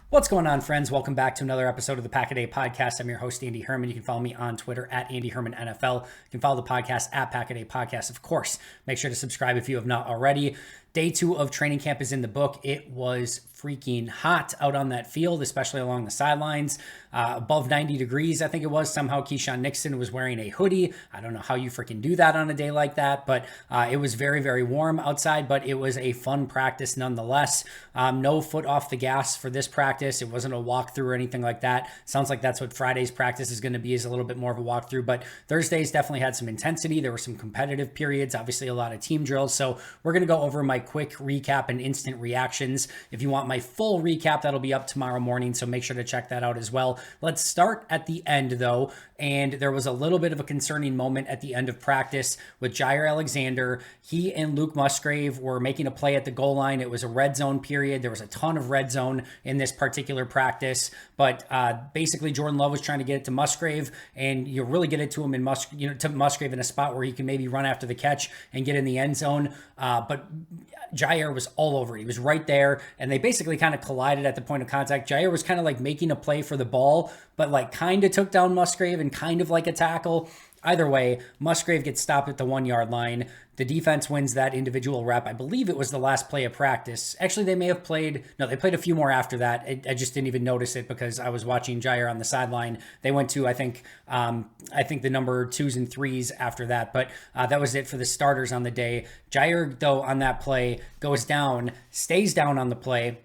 What's going on, friends? Welcome back to another episode of the Pack a Day Podcast. I'm your host, Andy Herman. You can follow me on Twitter at Andy Herman NFL. You can follow the podcast at Pack a Day Podcast, of course. Make sure to subscribe if you have not already. Day 2 of training camp is in the book. It was freaking hot out on that field, especially along the sidelines. Above 90 degrees, I think it was. Somehow Keyshawn Nixon was wearing a hoodie. I don't know how you freaking do that on a day like that, but it was very, very warm outside, but it was a fun practice nonetheless. No foot off the gas for this practice. It wasn't a walkthrough or anything like that. Sounds like that's what Friday's practice is going to be, is a little bit more of a walkthrough, but Thursday's definitely had some intensity. There were some competitive periods, obviously a lot of team drills. So we're going to go over my quick recap and instant reactions. If you want my full recap, that'll be up tomorrow morning, so make sure to check that out as well. Let's start at the end though, and there was a little bit of a concerning moment at the end of practice with Jaire Alexander. He and Luke Musgrave were making a play at the goal line. It was a red zone period. There was a ton of red zone in this particular practice, but basically Jordan Love was trying to get it to Musgrave, and you really get it to him in to Musgrave in a spot where he can maybe run after the catch and get in the end zone. But Jaire was all over. He was right there, and they basically kind of collided at the point of contact. Jaire was kind of like making a play for the ball, but like kind of took down Musgrave and kind of like a tackle. Either way, Musgrave gets stopped at the 1 yard line. The defense wins that individual rep. I believe it was the last play of practice. Actually, they may have played they played a few more after that. I just didn't even notice it because I was watching Jaire on the sideline. They went to, I think the number 2s and 3s after that. But that was it for the starters on the day. Jaire, though, on that play goes down, stays down on the play.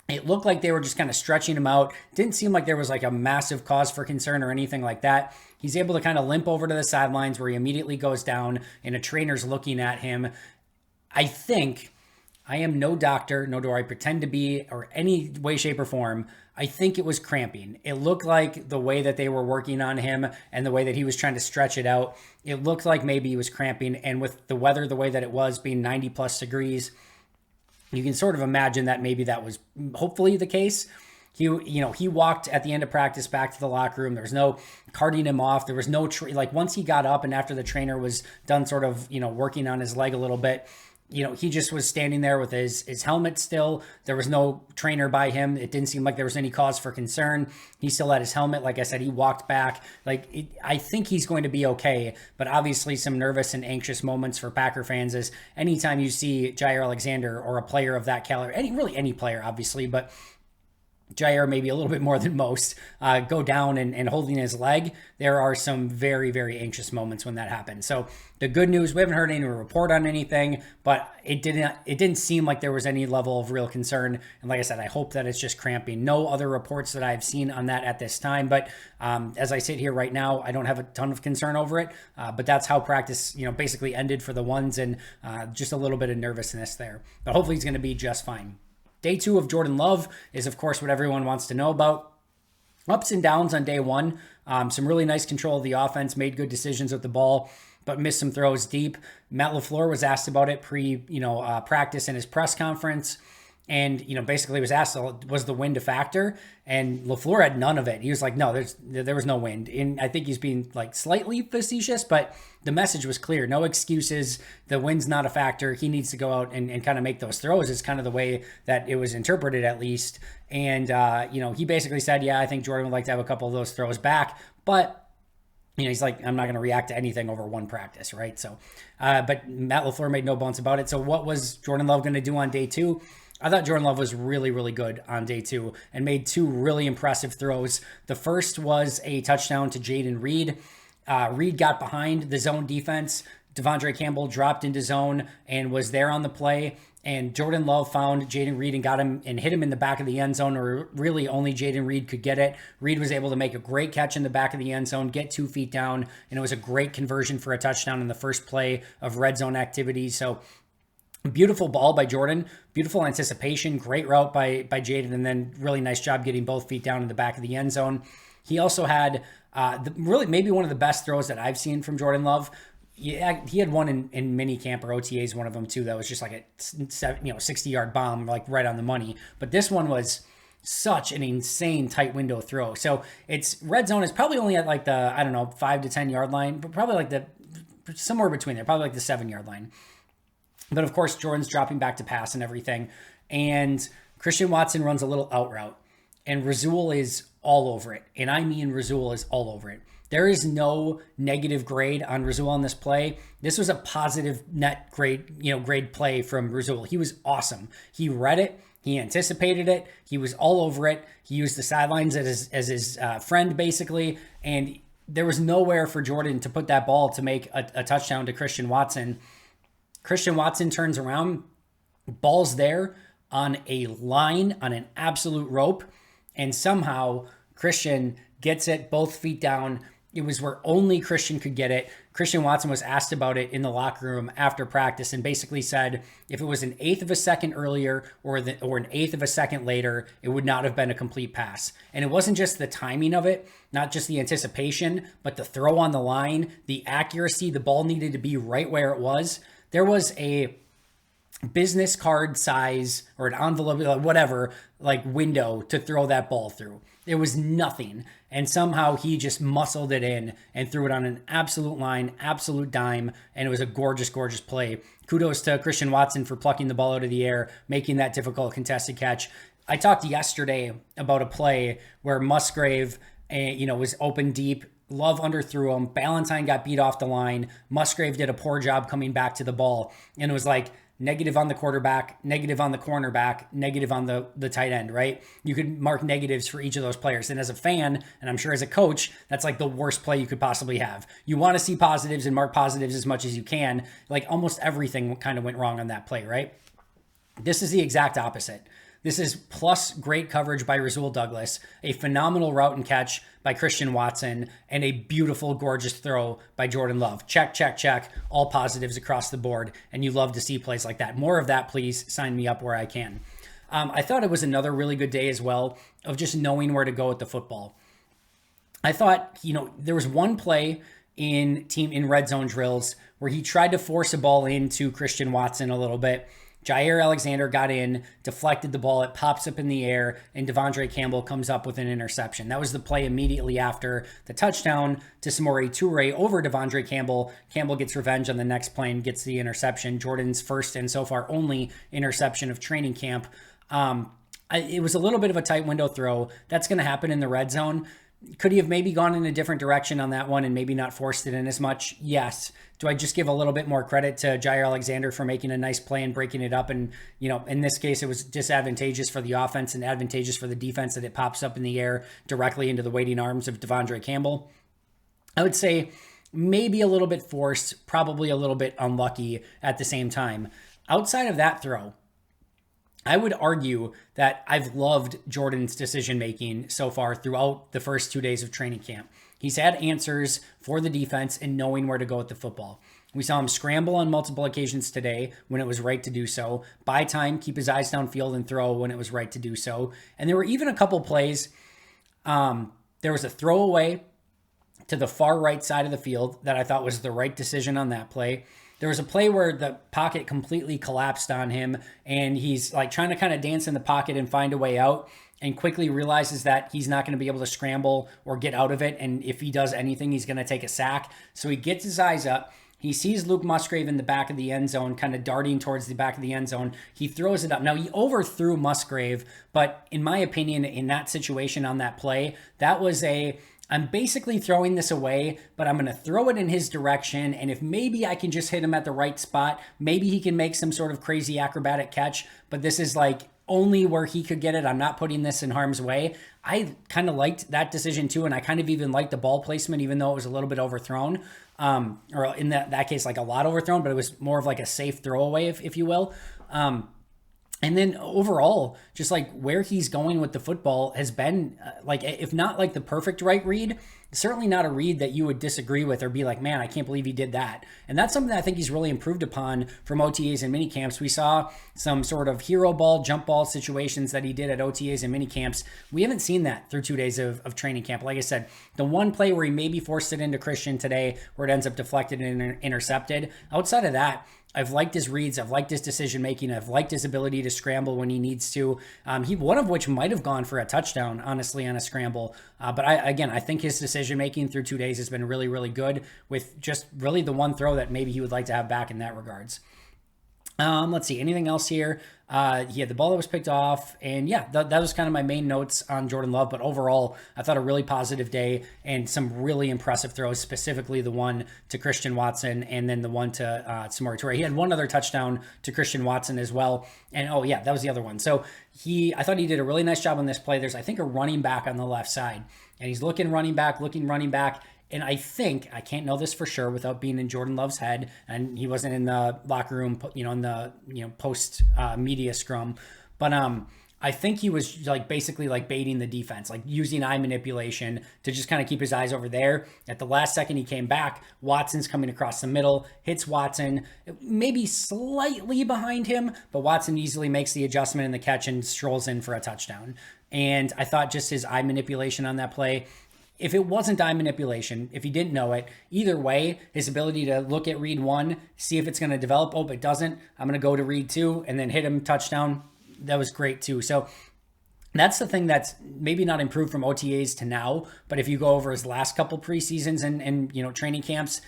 It looked like they were just kind of stretching him out. Didn't seem like there was like a massive cause for concern or anything like that. He's able to kind of limp over to the sidelines where he immediately goes down and a trainer's looking at him. I think, I am no doctor, nor do I pretend to be, or any way, shape, or form. I think it was cramping. It looked like the way that they were working on him and the way that he was trying to stretch it out, it looked like maybe he was cramping. And with the weather the way that it was, being 90 plus degrees, you can sort of imagine that maybe that was hopefully the case. He walked at the end of practice back to the locker room. There was no carting him off. There was no, once he got up and after the trainer was done sort of, working on his leg a little bit, he just was standing there with his helmet still. There was no trainer by him. It didn't seem like there was any cause for concern. He still had his helmet. Like I said, he walked back. I think he's going to be okay, but obviously some nervous and anxious moments for Packer fans is anytime you see Jaire Alexander or a player of that caliber, any player, obviously, but Jaire maybe a little bit more than most, go down and holding his leg. There are some very, very anxious moments when that happens. So the good news, we haven't heard any report on anything, but it didn't seem like there was any level of real concern. And like I said, I hope that it's just cramping. No other reports that I've seen on that at this time. But as I sit here right now, I don't have a ton of concern over it. But that's how practice, basically ended for the ones, and just a little bit of nervousness there. But hopefully he's going to be just fine. Day 2 of Jordan Love is, of course, what everyone wants to know about. Ups and downs on day 1. Some really nice control of the offense, made good decisions with the ball, but missed some throws deep. Matt LaFleur was asked about it practice in his press conference. And, basically was asked, was the wind a factor? And LaFleur had none of it. He was like, no, there was no wind. And I think he's being slightly facetious, but the message was clear. No excuses. The wind's not a factor. He needs to go out and kind of make those throws is kind of the way that it was interpreted, at least. And, he basically said, yeah, I think Jordan would like to have a couple of those throws back, but he's like, I'm not going to react to anything over one practice, right? So, but Matt LaFleur made no bones about it. So what was Jordan Love going to do on day 2? I thought Jordan Love was really, really good on day 2 and made 2 really impressive throws. The first was a touchdown to Jayden Reed. Reed got behind the zone defense. Devondre Campbell dropped into zone and was there on the play. And Jordan Love found Jayden Reed and got him and hit him in the back of the end zone, or really only Jayden Reed could get it. Reed was able to make a great catch in the back of the end zone, get 2 feet down, and it was a great conversion for a touchdown in the first play of red zone activity. So beautiful ball by Jordan, beautiful anticipation, great route by Jayden, and then really nice job getting both feet down in the back of the end zone. He also had really maybe one of the best throws that I've seen from Jordan Love. Yeah, he had one in mini camp or OTAs, one of them too, that was just like a 60-yard bomb, right on the money. But this one was such an insane tight window throw. So it's red zone is probably only at the 5 to 10 yard line, but probably somewhere between there, probably the 7 yard line. But of course, Jordan's dropping back to pass and everything. And Christian Watson runs a little out route. and Rasul is all over it. And I mean Rasul is all over it. There is no negative grade on Rasul on this play. This was a positive net grade, grade play from Rasul. He was awesome. He read it. He anticipated it. He was all over it. He used the sidelines as his friend, basically. And there was nowhere for Jordan to put that ball to make a touchdown to Christian Watson. Christian Watson turns around, ball's there on a line, on an absolute rope, and somehow Christian gets it, both feet down. It was where only Christian could get it. Christian Watson was asked about it in the locker room after practice and basically said if it was an eighth of a second earlier or an eighth of a second later, it would not have been a complete pass. And it wasn't just the timing of it, not just the anticipation, but the throw on the line, the accuracy. The ball needed to be right where it was. There was a business card size or an envelope, whatever, like window to throw that ball through. There was nothing. And somehow he just muscled it in and threw it on an absolute line, absolute dime. And it was a gorgeous, gorgeous play. Kudos to Christian Watson for plucking the ball out of the air, making that difficult contested catch. I talked yesterday about a play where Musgrave, was open deep. Love underthrew him. Ballantyne got beat off the line. Musgrave did a poor job coming back to the ball. And it was like, negative on the quarterback, negative on the cornerback, negative on the tight end, right? You could mark negatives for each of those players. And as a fan, and I'm sure as a coach, that's like the worst play you could possibly have. You want to see positives and mark positives as much as you can. Like almost everything kind of went wrong on that play, right? This is the exact opposite. This is plus great coverage by Rasul Douglas, a phenomenal route and catch by Christian Watson, and a beautiful, gorgeous throw by Jordan Love. Check, check, check. All positives across the board, and you love to see plays like that. More of that, please. Sign me up where I can. I thought it was another really good day as well of just knowing where to go with the football. I thought, there was one play in red zone drills where he tried to force a ball into Christian Watson a little bit. Jair Alexander got in, deflected the ball, it pops up in the air, and Devondre Campbell comes up with an interception. That was the play immediately after the touchdown to Samori Toure over Devondre Campbell. Campbell gets revenge on the next play and gets the interception. Jordan's first and so far only interception of training camp. It was a little bit of a tight window throw. That's going to happen in the red zone. Could he have maybe gone in a different direction on that one and maybe not forced it in as much? Yes. Do I just give a little bit more credit to Jair Alexander for making a nice play and breaking it up? And, in this case, it was disadvantageous for the offense and advantageous for the defense that it pops up in the air directly into the waiting arms of Devondre Campbell. I would say maybe a little bit forced, probably a little bit unlucky at the same time. Outside of that throw, I would argue that I've loved Jordan's decision-making so far throughout the first 2 days of training camp. He's had answers for the defense and knowing where to go with the football. We saw him scramble on multiple occasions today when it was right to do so. Buy time, keep his eyes downfield and throw when it was right to do so. And there were even a couple plays. There was a throwaway to the far right side of the field that I thought was the right decision on that play. There was a play where the pocket completely collapsed on him and he's like trying to kind of dance in the pocket and find a way out and quickly realizes that he's not going to be able to scramble or get out of it. And if he does anything, he's going to take a sack. So he gets his eyes up. He sees Luke Musgrave in the back of the end zone, kind of darting towards the back of the end zone. He throws it up. Now, he overthrew Musgrave, but in my opinion, in that situation on that play, that was I'm basically throwing this away, but I'm going to throw it in his direction. And if maybe I can just hit him at the right spot, maybe he can make some sort of crazy acrobatic catch. But this is like only where he could get it. I'm not putting this in harm's way. I kind of liked that decision too. And I kind of even liked the ball placement, even though it was a little bit overthrown. Or in that case, like a lot overthrown, but it was more of like a safe throwaway, if you will. And then overall, just like where he's going with the football has been like, if not like the perfect right read, certainly not a read that you would disagree with or be like, man, I can't believe he did that. And that's something that I think he's really improved upon from OTAs and mini camps. We saw some sort of hero ball, jump ball situations that he did at OTAs and mini camps. We haven't seen that through 2 days of training camp. Like I said, the one play where he maybe forced it into Christian today, where it ends up deflected and intercepted. Outside of that, I've liked his reads. I've liked his decision-making. I've liked his ability to scramble when he needs to. One of which might have gone for a touchdown, honestly, on a scramble. But I think his decision-making through 2 days has been really, really good with just really the one throw that maybe he would like to have back in that regards. Let's see, anything else here? He had the ball that was picked off, and yeah, that was kind of my main notes on Jordan Love. But overall, I thought a really positive day and some really impressive throws, specifically the one to Christian Watson and then the one to Samori Toure. He had one other touchdown to Christian Watson as well, and oh yeah, that was the other one. So I thought he did a really nice job on this play. There's, I think, a running back on the left side, and he's looking running back. And I think, I can't know this for sure without being in Jordan Love's head, and he wasn't in the locker room, in the, post media scrum, but I think he was like basically like baiting the defense, like using eye manipulation to just kind of keep his eyes over there. At the last second, he came back. Watson's coming across the middle, hits Watson, maybe slightly behind him, but Watson easily makes the adjustment and the catch and strolls in for a touchdown. And I thought just his eye manipulation on that play, if it wasn't eye manipulation, if he didn't know it, either way, his ability to look at read one, see if it's going to develop. Oh, if it doesn't, I'm going to go to read two and then hit him touchdown. That was great too. So that's the thing that's maybe not improved from OTAs to now, but if you go over his last couple preseasons and training camps,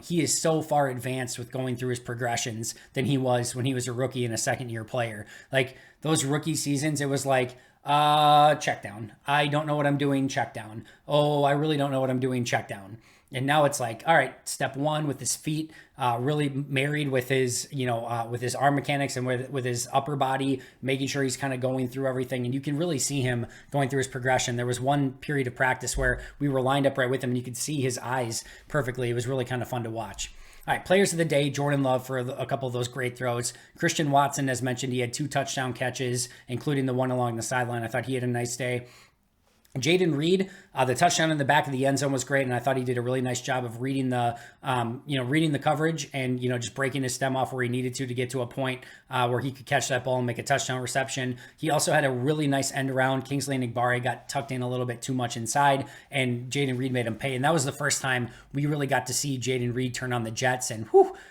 he is so far advanced with going through his progressions than he was when he was a rookie and a second-year player. Like those rookie seasons, it was like, check down. I don't know what I'm doing, check down. Oh, I really don't know what I'm doing, check down. And now it's like, all right, step one with his feet, really married with his, with his arm mechanics and with his upper body, making sure he's kind of going through everything. And you can really see him going through his progression. There was one period of practice where we were lined up right with him and you could see his eyes perfectly. It was really kind of fun to watch. All right, players of the day, Jordan Love for a couple of those great throws. Christian Watson, as mentioned, he had 2 touchdown catches, including the one along the sideline. I thought he had a nice day. Jayden Reed, the touchdown in the back of the end zone was great, and I thought he did a really nice job of reading the, reading the coverage and just breaking his stem off where he needed to get to a point where he could catch that ball and make a touchdown reception. He also had a really nice end around. Kingsley Enagbare got tucked in a little bit too much inside, and Jayden Reed made him pay. And that was the first time we really got to see Jayden Reed turn on the Jets, and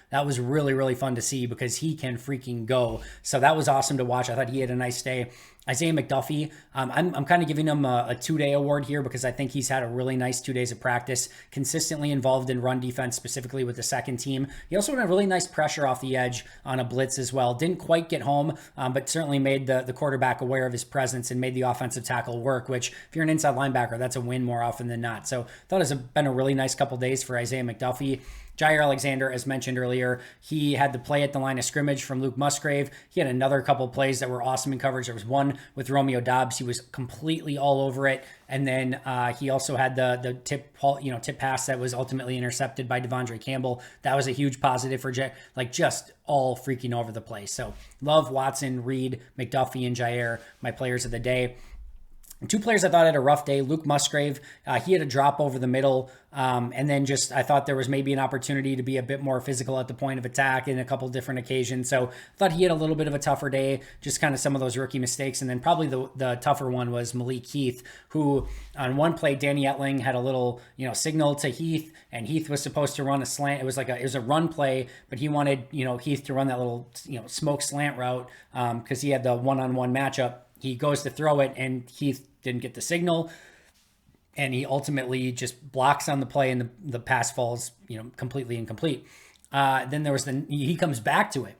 that was really, really fun to see because he can freaking go. So that was awesome to watch. I thought he had a nice day. Isaiah McDuffie, I'm kind of giving him a 2-day award here because I think he's had a really nice 2 days of practice, consistently involved in run defense, specifically with the second team. He also had a really nice pressure off the edge on a blitz as well. Didn't quite get home, but certainly made the quarterback aware of his presence and made the offensive tackle work, which if you're an inside linebacker, that's a win more often than not. So I thought it's been a really nice couple days for Isaiah McDuffie. Jaire Alexander, as mentioned earlier, he had the play at the line of scrimmage from Luke Musgrave. He had another couple plays that were awesome in coverage. There was one with Romeo Doubs. He was completely all over it. And then he also had the tip pass that was ultimately intercepted by Devondre Campbell. That was a huge positive for just all freaking over the place. So Love, Watson, Reed, McDuffie, and Jaire, my players of the day. 2 players I thought had a rough day. Luke Musgrave, he had a drop over the middle. And then I thought there was maybe an opportunity to be a bit more physical at the point of attack in a couple different occasions. So I thought he had a little bit of a tougher day, just kind of some of those rookie mistakes. And then probably the tougher one was Malik Heath, who on one play, Danny Etling had a little, signal to Heath, and Heath was supposed to run a slant. It was a run play, but he wanted, Heath to run that little, smoke slant route because he had the one-on-one matchup. He goes to throw it, and Heath didn't get the signal, and he ultimately just blocks on the play, and the pass falls, completely incomplete. Then there was he comes back to it,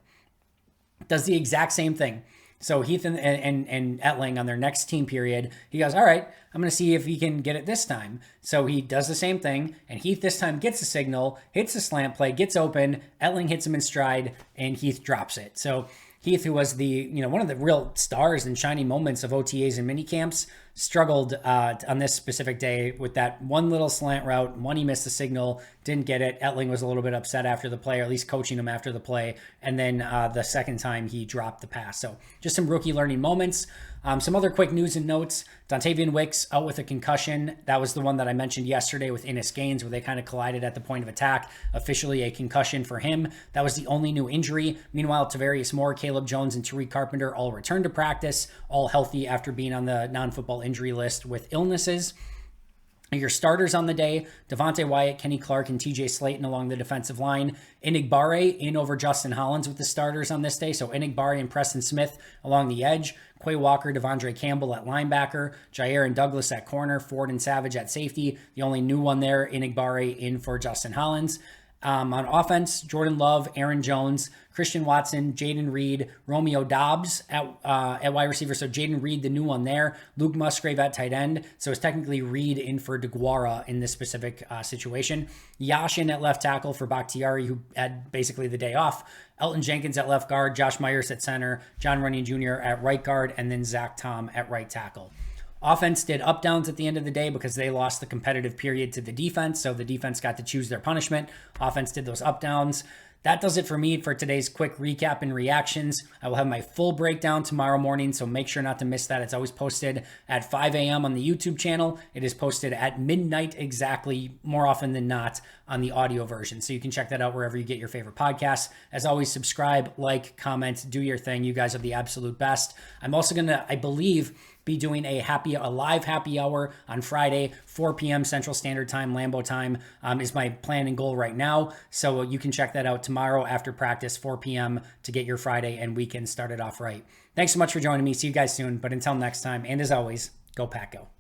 does the exact same thing. So Heath and Etling on their next team period, he goes, all right, I'm going to see if he can get it this time. So he does the same thing, and Heath this time gets a signal, hits a slant play, gets open, Etling hits him in stride, and Heath drops it. So Heath, who was one of the real stars and shining moments of OTAs and minicamps, struggled on this specific day with that one little slant route. One, he missed the signal, didn't get it. Etling was a little bit upset after the play, or at least coaching him after the play. And then the second time he dropped the pass. So just some rookie learning moments. Some other quick news and notes. Dontavian Wicks out with a concussion. That was the one that I mentioned yesterday with Innis Gaines, where they kind of collided at the point of attack. Officially a concussion for him. That was the only new injury. Meanwhile, Tavarius Moore, Caleb Jones, and Tariq Carpenter all returned to practice, all healthy after being on the non-football injury list with illnesses. Your starters on the day, Devonte Wyatt, Kenny Clark, and TJ Slayton along the defensive line. Enagbare in over Justin Hollins with the starters on this day. So Enagbare and Preston Smith along the edge. Quay Walker, Devondre Campbell at linebacker. Jaire and Douglas at corner. Ford and Savage at safety. The only new one there, Enagbare in for Justin Hollins. On offense, Jordan Love, Aaron Jones, Christian Watson, Jaden Reed, Romeo Doubs at wide receiver. So Jaden Reed, the new one there. Luke Musgrave at tight end. So it's technically Reed in for DeGuara in this specific situation. Yashin at left tackle for Bakhtiari, who had basically the day off. Elton Jenkins at left guard, Josh Myers at center, John Runyan Jr. at right guard, and then Zach Tom at right tackle. Offense did up downs at the end of the day because they lost the competitive period to the defense. So the defense got to choose their punishment. Offense did those up downs. That does it for me for today's quick recap and reactions. I will have my full breakdown tomorrow morning, so make sure not to miss that. It's always posted at 5 a.m. on the YouTube channel. It is posted at midnight exactly, more often than not, on the audio version. So you can check that out wherever you get your favorite podcasts. As always, subscribe, like, comment, do your thing. You guys are the absolute best. I'm also going to, I believe, be doing a live happy hour on Friday, 4 p.m. Central Standard Time, Lambeau time, is my plan and goal right now. So you can check that out tomorrow after practice, 4 p.m. to get your Friday and weekend started off right. Thanks so much for joining me. See you guys soon. But until next time, and as always, go Pack Go.